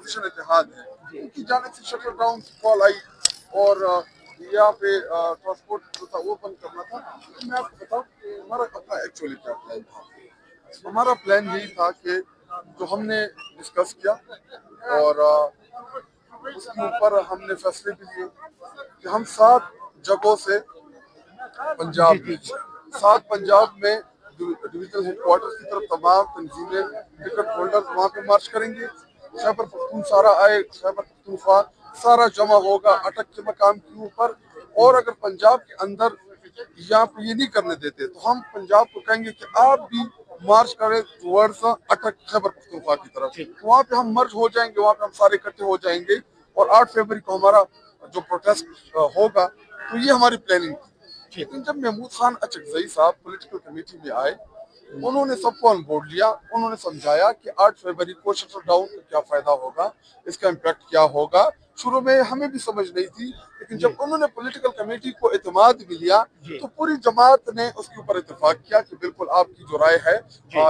Opposition इत्तेहाद है, उनकी जानिब से शटर डाउन की कॉल आई और यहाँ पे ट्रांसपोर्ट जो था वो बंद करना था। तो मैं आपको बताऊँ कि हमारा अपना एक्चुअली क्या प्लान था। हमारा प्लान यही था कि जो हमने डिस्कस किया और उसके ऊपर हमने फैसले भी लिए कि हम 7 जगहों से पंजाब में डिविजनल हेडक्वार्टर की तरफ तमाम तंजीमें टिकट होल्डर वहाँ पे मार्च करेंगे। खैबर पख्तूनख्वा आए, खैबर पख्तूनख्वा सारा जमा होगा अटक के मकाम के ऊपर। और अगर पंजाब के अंदर यहाँ पे ये नहीं करने देते तो हम पंजाब को कहेंगे कि आप भी मार्च करें टुवर्ड्स अटक खैबर पख्तूनख्वा की तरफ। वहाँ पे हम मर्ज हो जाएंगे, वहाँ पे हम सारे इकट्ठे हो जाएंगे और 8 फरवरी को हमारा जो प्रोटेस्ट होगा। तो ये हमारी प्लानिंग थी। लेकिन जब महमूद खान अचकजई साहब पॉलिटिकल कमेटी में आए, उन्होंने सबको ऑन बोर्ड लिया। उन्होंने समझाया कि 8 फरवरी को शटर डाउन का क्या फायदा होगा, इसका इम्पैक्ट क्या होगा। शुरू में हमें भी समझ नहीं थी, लेकिन जब उन्होंने पॉलिटिकल कमेटी को एतमाद भी लिया तो पूरी जमात ने उसके ऊपर इत्तेफाक किया कि बिल्कुल आपकी जो राय है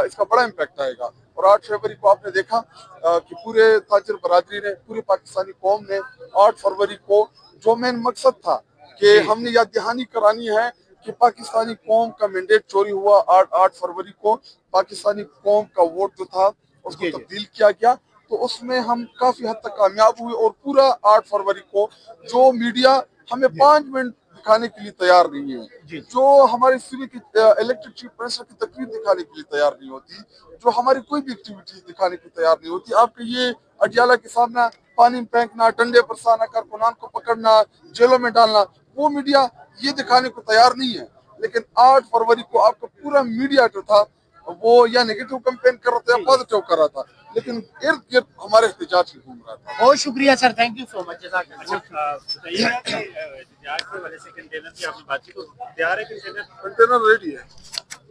इसका बड़ा इम्पैक्ट आएगा। और 8 फरवरी को आपने देखा कि पूरे ताजिर बरादरी ने, पूरी पाकिस्तानी कौम ने 8 फरवरी को जो मेन मकसद था कि हमने याद दहानी करानी है कि पाकिस्तानी कौम का मैंडेट चोरी हुआ। 8 फरवरी को पाकिस्तानी कौम का वोट जो था उसको तब्दील किया गया, तो उसमें हम काफी हद तक कामयाब हुए। और पूरा 8 फरवरी को जो मीडिया हमें 5 मिनट दिखाने के लिए तैयार नहीं है, जो हमारी सिविक इलेक्टेड चीफ मिनिस्टर की तकरीर दिखाने के लिए तैयार नहीं होती, जो हमारी कोई भी एक्टिविटी दिखाने के लिए तैयार नहीं होती, आपके ये अडियाला के सामने पानी में फेंकना, डंडे बरसाना, कारकुनान को पकड़ना, जेलों में डालना, वो मीडिया ये दिखाने को तैयार नहीं है। लेकिन 8 फरवरी को आपका पूरा मीडिया जो था वो या नेगेटिव कैंपेन कर रहा था या पॉजिटिव कर रहा था, लेकिन इर्द गिर्द हमारे एहतजाज ही घूम रहा था। बहुत शुक्रिया sir, thank you so much. बताइएगा कि एहतजाज की वजह से कंटेनर की आपने बात की, तो तैयार है कंटेनर रेडी है।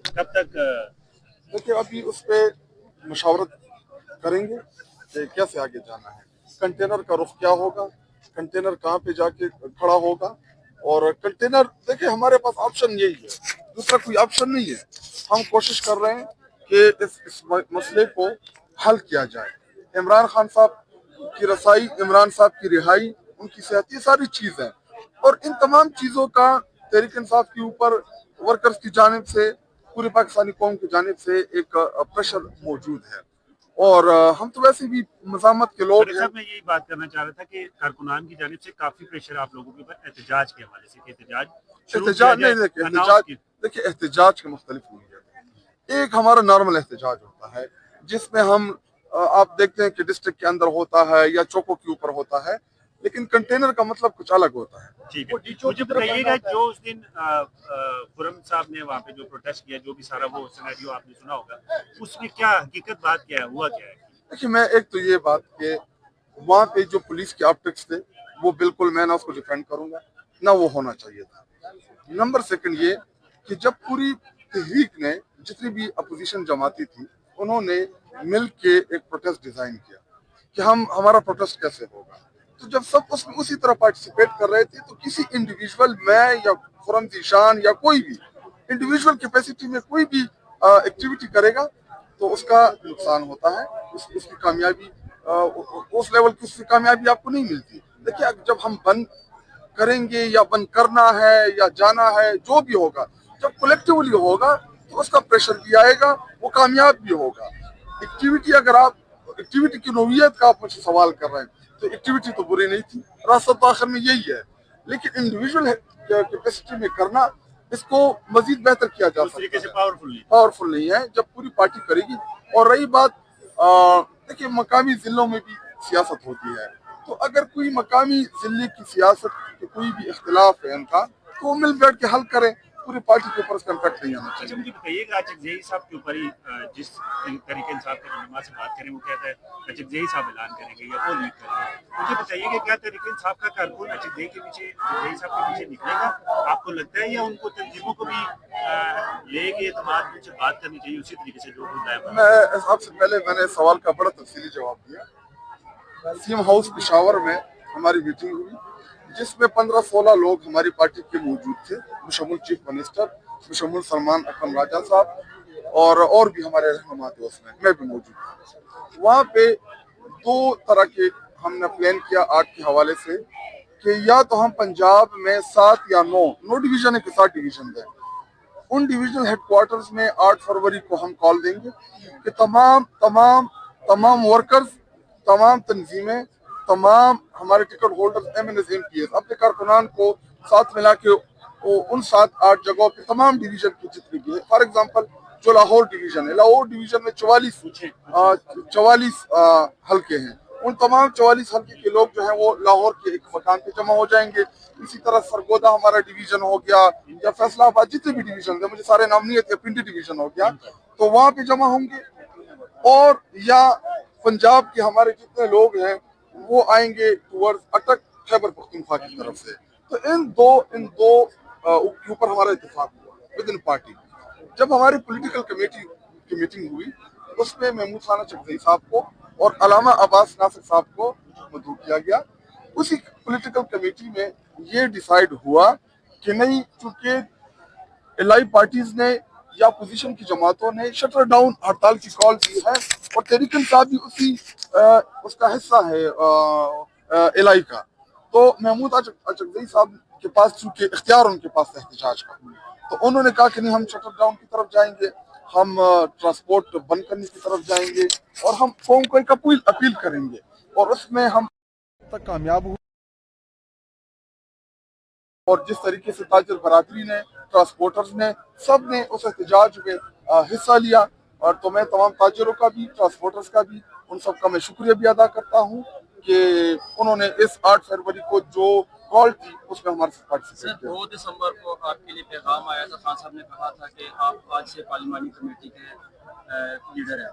कब तक? देखिए अभी उस पर मशावरत करेंगे कि कैसे आगे जाना है, कंटेनर का रुख क्या होगा, कंटेनर कहाँ पे जाके खड़ा होगा। और कंटेनर देखिए हमारे पास ऑप्शन यही है, दूसरा कोई ऑप्शन नहीं है। हम कोशिश कर रहे हैं कि इस मसले को हल किया जाए। इमरान खान साहब की रसाई, इमरान साहब की रिहाई, उनकी सेहत, ये सारी चीज़ें, और इन तमाम चीज़ों का तहरीक इंसाफ के ऊपर वर्कर्स की जानिब से, पूरी पाकिस्तानी कौम की जानिब से एक प्रेशर मौजूद है। और हम तो वैसे भी मज़ामत के लोग हैं। मैं यही बात करना चाह रहा था कि कारकुनान की जानिब से काफी प्रेशर आप लोगों के ऊपर एहतजाज के हवाले से, एहतजाज नहीं, देखिए एहतजाज के मुख्तलिफ है। एक हमारा नॉर्मल एहतजाज होता है जिसमें हम आप देखते हैं कि डिस्ट्रिक्ट के अंदर होता है या चौकों के ऊपर होता है, लेकिन कंटेनर का मतलब कुछ अलग होता है। ठीक है, मुझे बताइएगा जो उस दिन खुरम साहब ने वहाँ पे जो प्रोटेस्ट किया, जो भी सारा वो सिनेरियो आपने सुना होगा, उसमें क्या हकीकत बात क्या है, हुआ क्या है? देखिए मैं एक तो ये बात कि वहाँ पे जो पुलिस के ऑप्टिक्स थे वो बिल्कुल मैं ना उसको डिफेंड करूंगा, ना वो होना चाहिए था। नंबर सेकंड ये कि जब पूरी तहरीक ने, जितनी भी अपोजिशन जमाती थी, उन्होंने मिल के एक प्रोटेस्ट डिजाइन किया कि हमारा प्रोटेस्ट कैसे होगा। तो जब सब उसमें उसी तरह पार्टिसिपेट कर रहे थे, तो किसी इंडिविजुअल, मैं या खुरम जीशान या कोई भी इंडिविजुअल कैपेसिटी में कोई भी एक्टिविटी करेगा तो उसका नुकसान होता है, उसकी कामयाबी उस लेवल की उसकी कामयाबी आपको नहीं मिलती। देखिए जब हम बंद करेंगे या बंद करना है या जाना है, जो भी होगा, जब कलेक्टिवली होगा तो उसका प्रेशर भी आएगा, वो कामयाब भी होगा। एक्टिविटी, अगर आप एक्टिविटी की नोवियत का आप मुझसे सवाल कर रहे हैं, तो एक्टिविटी तो बुरी नहीं थी, रास्ता तो आखिर में यही है। लेकिन इंडिविजुअल कैपेसिटी में करना, इसको मजीद बेहतर किया जा सकता है। पावरफुल नहीं है जब पूरी पार्टी करेगी। और रही बात, देखिए मकामी जिलों में भी सियासत होती है, तो अगर कोई मकामी जिले की सियासत के कोई भी इख्तिलाफ है उनका, तो मिल बैठ के हल करें, पूरी पार्टी के ऊपर इम्पैक्ट नहीं आना चाहिए। मुझे बताइएगा अचकजई साहब के ऊपर ही जिस तरीके इंसाफ के रहनुमा से बात करें, वो कहता है अचकजई साहब ऐलान करेंगे या वो लीड करेंगे। मुझे बताइए कि क्या तरीके इंसाफ का कारकुन अचकजई के पीछे, अचकजई साहब के पीछे निकलेगा, आपको लगता है, या उनको तंजीमों को भी लेके एतमाद उनसे बात करनी चाहिए उसी तरीके से जो होता है? मैं सबसे पहले मैंने सवाल का बड़ा तफसीली जवाब दिया। सीएम हाउस पेशावर में हमारी मीटिंग हुई, जिसमें 15-16 लोग हमारी पार्टी के मौजूद थे, मुशम्मिल चीफ मिनिस्टर, मुशम्मिल सलमान अकरम राजा साहब और भी हमारे रहनुमा थे, उसमें मैं भी मौजूद था। वहाँ पे दो तरह के हमने प्लान किया आर्ट के हवाले से कि या तो हम पंजाब में 7 या 9 डिवीजन है कि 7 डिवीजन है, उन डिविजनल हेडक्वार्टर्स में 8 फरवरी को हम कॉल देंगे कि तमाम वर्कर्स, तमाम तंजीमें, तमाम हमारे टिकट होल्डर्स MNS MPS अपने कारकुनान को साथ मिला के उन 7-8 जगहों पे तमाम डिवीजन की जितनी भी है, फॉर एग्जांपल जो लाहौर डिवीजन है, लाहौर डिवीजन में 44 हल्के हैं, उन तमाम 44 हल्के के लोग जो हैं वो लाहौर के एक मकान पे जमा हो जाएंगे। इसी तरह सरगोदा हमारा डिवीजन हो गया या फैसलाबाद, जितने भी डिवीजन है, मुझे सारे नाम नहीं आते, पिंडी डिवीजन हो गया, तो वहाँ पे जमा होंगे। और या पंजाब के हमारे जितने लोग हैं वो आएंगे टूवर्ड्स अटक खैबर पख्तूनख्वा की तरफ से। तो इन दो के ऊपर हमारा इत्तेफाक हुआ विद इन पार्टी। जब हमारी पॉलिटिकल कमेटी की मीटिंग हुई उसमें महमूद खाना चकधरी साहब को और अलामा अब्बास नासिर साहब को मदऊ किया गया। उसी पॉलिटिकल कमेटी में ये डिसाइड हुआ कि नहीं, चूंकि इलाही पार्टीज ने या अपोजिशन की जमातों ने शटर डाउन हड़ताल की कॉल दी है और तहरीक इंसाफ भी उसका हिस्सा है इलाही का, तो महमूद चकधरी साहब के पास चूंकि इख्तियार उनके पास है एहतजाज का, तो उन्होंने कहा कि नहीं, हम शटर डाउन की तरफ जाएंगे, हम ट्रांसपोर्ट बंद करने की तरफ जाएंगे और हम कौम को एक अपील करेंगे, और उसमें हम तक कामयाब हुए। और जिस तरीके से ताजर बरादरी ने, ट्रांसपोर्टर्स ने, सब ने उस एहतजाज में हिस्सा लिया, और तो मैं तमाम ताजरों का भी, ट्रांसपोर्टर्स का भी, उन सब का मैं शुक्रिया भी अदा करता हूँ कि उन्होंने इस 8 फरवरी को जो कॉल थी उसमें हमारे साथ पार्टिसिपेट किया। 2 दिसंबर को आपके लिए पैगाम आया था, खान साहब ने कहा था कि आप आज से पार्लिमानी कमेटी के लीडर हैं,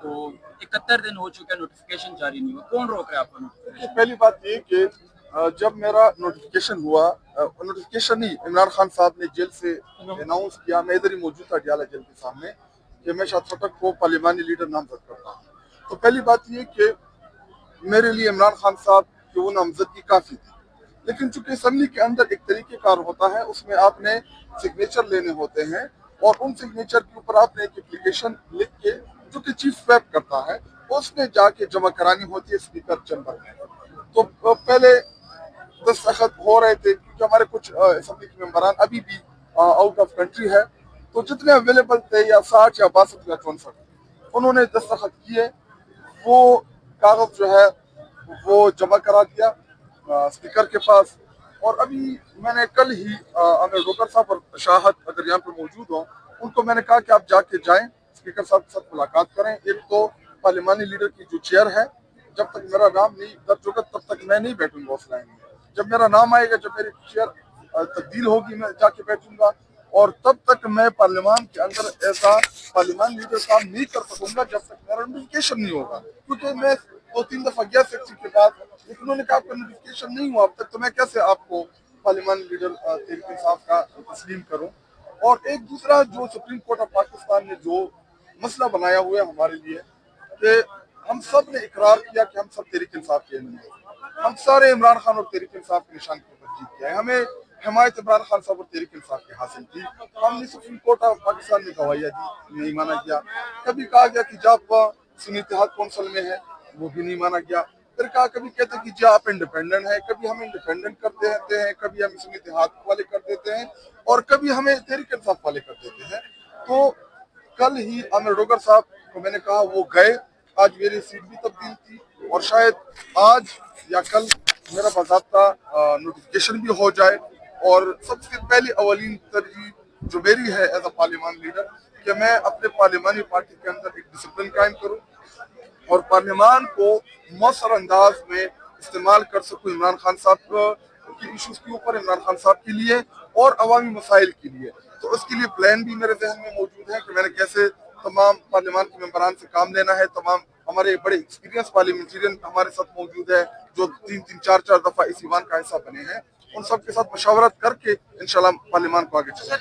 तो 71 दिन हो चुके हैं, नोटिफिकेशन जारी नहीं हुआ, कौन रोक रहा है आपका नोटिफिकेशन? पहली बात ये कि जब मेरा नोटिफिकेशन हुआ, नोटिफिकेशन नहीं, इमरान खान साहब ने जेल से अनाउंस किया, मैं इधर ही मौजूद था डियाला जेल के सामने, कि मैं शाद फटक को पार्लिमानी लीडर नामजद करता हूँ। तो पहली बात ये कि मेरे लिए इमरान खान साहब की वो नामजदगी काफ़ी थी, लेकिन चूंकि असम्बली के अंदर एक तरीक़ेकार होता है, उसमें आपने सिग्नेचर लेने होते हैं और उन सिग्नेचर के ऊपर आपने एक एप्लीकेशन लिख के, जो कि चीफ व्हिप करता है, उसमें जाके जमा करानी होती है स्पीकर चैम्बर में। तो पहले दस्तखत हो रहे थे क्योंकि हमारे कुछ असम्बली के मेंबरान अभी भी आउट ऑफ कंट्री है, तो जितने अवेलेबल थे या 60 या 62 या 64 उन्होंने दस्तखत किए, वो कागज जो है वो जमा करा दिया स्पीकर के पास। और अभी मैंने कल ही आमिर डोकर साहब और शाहद अगर यहाँ पे मौजूद हो, उनको मैंने कहा कि आप जाके जाएं, स्पीकर साहब के साथ मुलाकात करें। एक तो पार्लिमानी लीडर की जो चेयर है, जब तक मेरा नाम नहीं दर्ज होगा तब तक मैं नहीं बैठूंगा उस लाइन में। जब मेरा नाम आएगा, जब मेरी चेयर तब्दील होगी, मैं जाके बैठूंगा, और तब तक मैं पार्लियामान के अंदर ऐसा पार्लियामान लीडर काम नहीं कर सकूंगा जब तक मेरा नोटिफिकेशन नहीं होगा। क्योंकि मैं 2-3 दफा गया सेक्शन के बाद, लेकिन उन्होंने कहा आपका नोटिफिकेशन नहीं हुआ अब तक, तो मैं कैसे आपको पार्लियामान लीडर तहरीक इंसाफ का तस्लीम करूं। और एक दूसरा जो सुप्रीम कोर्ट ऑफ पाकिस्तान ने जो मसला बनाया हुआ है हमारे लिए, कि हम सब ने इकरार किया कि हम सब तहरीक इंसाफ के एनिमी हैं, हम सारे इमरान खान और तहरीक इंसाफ के निशान के ऊपर जीत के आए, हमें हिमायत इमरान खान साहब और तहरीक इंसाफ की हासिल थी। हमने सुप्रीम कोर्ट ऑफ पाकिस्तान में गवाहियाँ दी, नहीं माना गया। कभी कहा गया कि जब सुन्नी इत्तेहाद कौंसिल में है, वो भी नहीं माना गया। फिर कभी कहते कि जी आप इंडिपेंडेंट है, कभी हम इंडिपेंडेंट कर देते हैं, कभी हम सुन्नी इत्तेहाद वाले कर देते हैं, और कभी हमें तहरीक इंसाफ वाले कर देते हैं। तो कल ही आमिर डोगर साहब को मैंने कहा, वो गए, आज मेरी सीट भी तब्दील थी, और शायद आज या कल मेरा बाज़ाब्ता नोटिफिकेशन भी हो जाए। और सबसे पहली अवलीन तरजीह जो मेरी है एज अ पार्लियामान लीडर, कि मैं अपने पार्लियामानी पार्टी के अंदर एक डिसिप्लिन कायम करूं और पार्लियामान को मौसर अंदाज में इस्तेमाल कर सकूं इमरान खान साहब की इशूज़ के ऊपर, इमरान खान साहब के लिए और अवामी मसाइल के लिए। तो उसके लिए प्लान भी मेरे जहन में मौजूद है कि मैंने कैसे तमाम पार्लियामान के मेंबरान से काम लेना है। तमाम हमारे बड़े एक्सपीरियंस पार्लियामेंटेरियन हमारे साथ मौजूद है, जो 3-4 दफ़ा इस ईवान का हिस्सा बने हैं, उन सब के साथ मशावरत करके इंशाल्लाह पार्लियामान को आगे चलाएं।